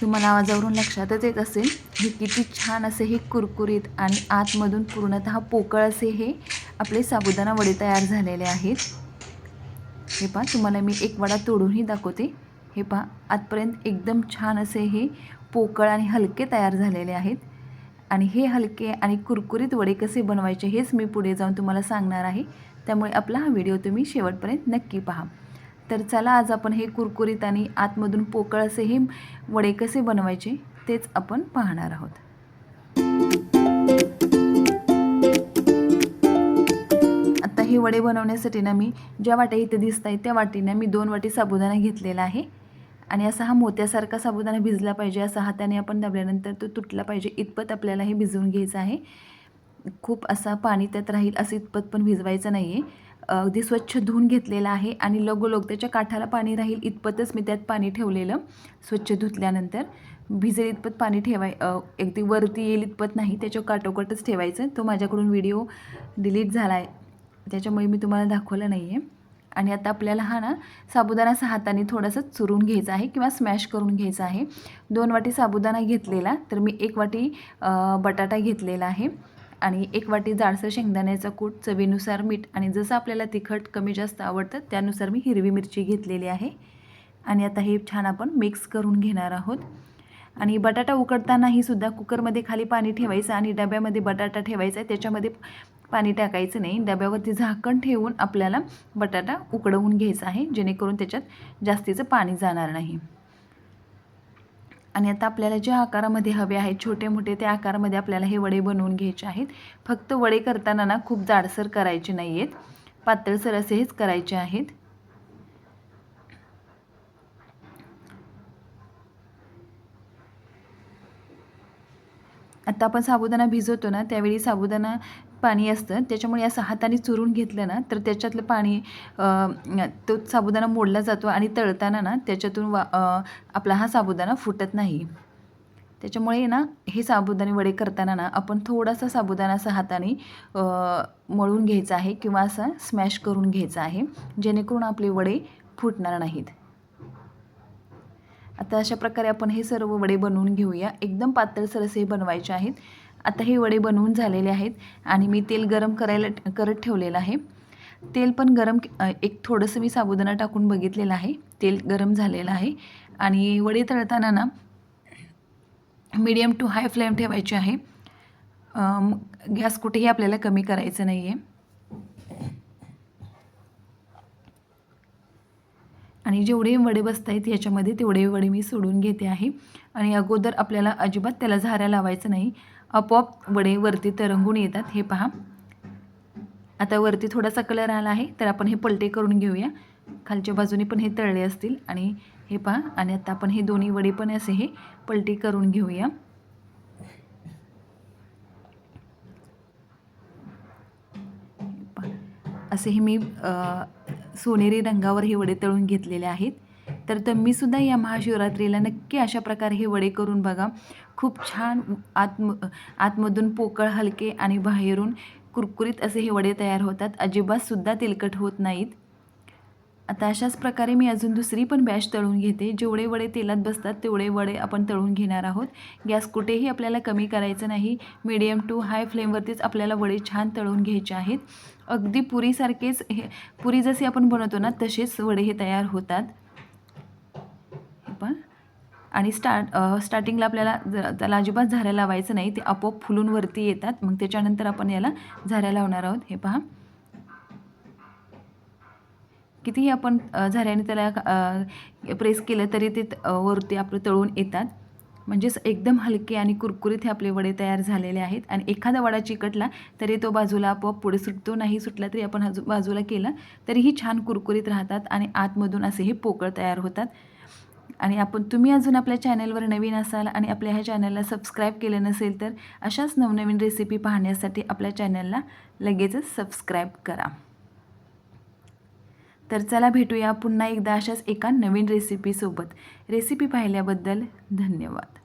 तुम्हाला आवाजावरून लक्षातच येत असेल हे किती छान असे हे कुरकुरीत आणि आतमधून पूर्णतः पोकळ असे हे आपले साबुदाणा वडे तयार झालेले आहेत। हे पहा, तुम्हाला मी एक वडा तोडूनही दाखवते। हे पहा, आतपर्यंत एकदम छान असे हे पोकळ आणि हलके तयार झालेले आहेत। आणि हे हलके आणि कुरकुरीत वडे कसे बनवायचे हेच मी पुढे जाऊन तुम्हाला सांगणार आहे, त्यामुळे आपला हा व्हिडिओ तुम्ही शेवटपर्यंत नक्की पहा। तर चला, आज आपण हे कुरकुरीत आणि आतमधून पोकळ असे हे वडे कसे बनवायचे तेच आपण पाहणार आहोत। आता हे वडे बनवण्यासाठी ना मी ज्या वाट्या इथे दिसत आहेत त्या वाटीने मी 2 वाटी साबुदाणा घेतलेला आहे। आणि असा हा मोत्यासारखा साबुदाणा भिजला पाहिजे, असा हाताने आपण दाबल्यानंतर तो तुटला पाहिजे इतपत आपल्याला हे भिजवून घ्यायचं आहे। खूप असा पाणी त्यात राहील असं इतपत पण भिजवायचं नाही आहे। अगदी स्वच्छ धुवून घेतलेला आहे आणि लगोलग त्याच्या काठाला पाणी राहील इतपतच मी त्यात पाणी ठेवलेलं। स्वच्छ धुतल्यानंतर भिजेल इतपत पाणी अगदी वरती येईल इतपत नाही, त्याच्या काठोकाठच ठेवायचं। तो माझ्याकडून व्हिडिओ डिलीट झाला आहे, त्याच्यामुळे मी तुम्हाला दाखवलं नाही आहे। आणि आता आपल्याला हा ना साबुदाणा असा हाताने थोडंसं चुरून घ्यायचा आहे किंवा स्मॅश करून घ्यायचा आहे। 2 वाटी साबुदाणा घेतलेला, तर मी 1 वाटी बटाटा घेतलेला आहे आणि 1 वाटी जाडसर शेंगदाण्याचा कूट, चवीनुसार मीठ आणि जसं आपल्याला तिखट कमी जास्त आवडतं त्यानुसार मी हिरवी मिरची घेतलेली आहे। आणि आता हे छान आपण मिक्स करून घेणार आहोत। आणि बटाटा उकडतानाही सुद्धा कुकरमध्ये खाली पाणी ठेवायचं आणि डब्यामध्ये बटाटा ठेवायचा आहे, त्याच्यामध्ये पाणी टाकायचं नाही। डब्यावरती झाकण ठेवून आपल्याला बटाटा उकडवून घ्यायचा आहे, जेणेकरून त्याच्यात जास्तीचं पाणी जाणार नाही। आणि आता आपल्याला ज्या आकारामध्ये हवे आहेत छोटे मोठे त्या आकारामध्ये आपल्याला हे वडे बनवून घ्यायचे आहेत। फक्त वडे करताना ना खूप जाडसर करायचे नाही आहेत, पातळसर असेच करायचे आहेत। आता आपण साबुदाणा भिजवतो ना त्यावेळी साबुदाणा पाणी असतं, त्याच्यामुळे असं हाताने चुरून घेतलं ना तर त्याच्यातलं पाणी तो साबुदाणा मोडला जातो आणि तळताना ना त्याच्यातून आपला हा साबुदाणा फुटत नाही। त्याच्यामुळे ना हे साबुदाणे वडे करताना ना आपण थोडासा साबुदाणा असा हाताने मळून घ्यायचा आहे किंवा असा स्मॅश करून घ्यायचा आहे, जेणेकरून आपले वडे फुटणार नाहीत। आता अशा प्रकारे आपण हे सर्व वडे बनवून घेऊया। एकदम पातळसर असे बनवायचे आहेत। आता हे वडे बनवून झालेले आहेत आणि मी तेल गरम करत ठेवलेलं आहे। तेल पण गरम एक थोडंसं मी साबुदाणा टाकून बघितलेलं आहे, तेल गरम झालेलं आहे। आणि वडे तळताना ना मीडियम टू हाय फ्लेम ठेवायची आहे, गॅस कुठेही आपल्याला कमी करायचं नाही आहे। आणि जेवढे वडे बसत आहेत याच्यामध्ये तेवढे वडे मी सोडून घेते आहे। आणि अगोदर आपल्याला अजिबात त्याला झाऱ्या लावायचं नाही, आपोआप वडे वरती तरंगून येतात। हे पहा, आता वरती थोडासा कलर आला आहे तर आपण हे पलटे करून घेऊया। खालच्या बाजूने पण हे तळले असतील आणि हे पहा, आणि आता आपण हे दोन्ही वडे पण असे हे पलटी करून घेऊया। असे हे मी सोनेरी रंगावर हे वडे तळून घेतलेले आहेत। तर तुम्हीसुद्धा या महाशिवरात्रीला नक्की अशा प्रकारे हे वडे करून बघा। खूप छान आतमधून पोकळ हलके आणि बाहेरून कुरकुरीत असे हे वडे तयार होतात, अजिबातसुद्धा तेलकट होत नाहीत। आता अशाच प्रकारे मी अजून दुसरी पण बॅच तळून घेते। जेवढे वडे तेलात बसतात तेवढे वडे आपण तळून घेणार आहोत। गॅस कुठेही आपल्याला कमी करायचं नाही, मीडियम टू हाय फ्लेमवरतीच आपल्याला वडे छान तळून घ्यायचे आहेत। अगदी पुरीसारखेच हे, पुरी जशी आपण बनवतो ना तसेच वडे हे तयार होतात। पण आणि स्टार्टिंगला आपल्याला त्याला अजिबात झाऱ्या लावायचं नाही, ते आपोआप फुलून वरती येतात, मग त्याच्यानंतर आपण याला झाऱ्या लावणार आहोत। हे पहा, कितीही आपण झाऱ्याने त्याला प्रेस केलं तरी ते वरती आपलं तळून येतात। म्हणजेच एकदम हलके आणि कुरकुरीत हे आपले वडे तयार झालेले आहेत। आणि एखादा वडा चिकटला तरी तो बाजूला आपोआप पुढे सुटतो, नाही सुटला तरी आपण बाजूला केला तरीही छान कुरकुरीत राहतात आणि आतमधून असे हे पोकळ तयार होतात। आणि तुम्ही अजून आपल्या चॅनलवर नवीन असाल आणि आपल्या ह्या चॅनलला सबस्क्राईब केलं नसेल तर अशाच नवनवीन रेसिपी पाहण्यासाठी आपल्या चॅनलला लगेचच सबस्क्राईब करा। तर चला, भेटूया पुन्हा एकदा अशाच एका नवीन रेसिपीसोबत। रेसिपी पाहिल्याबद्दल धन्यवाद।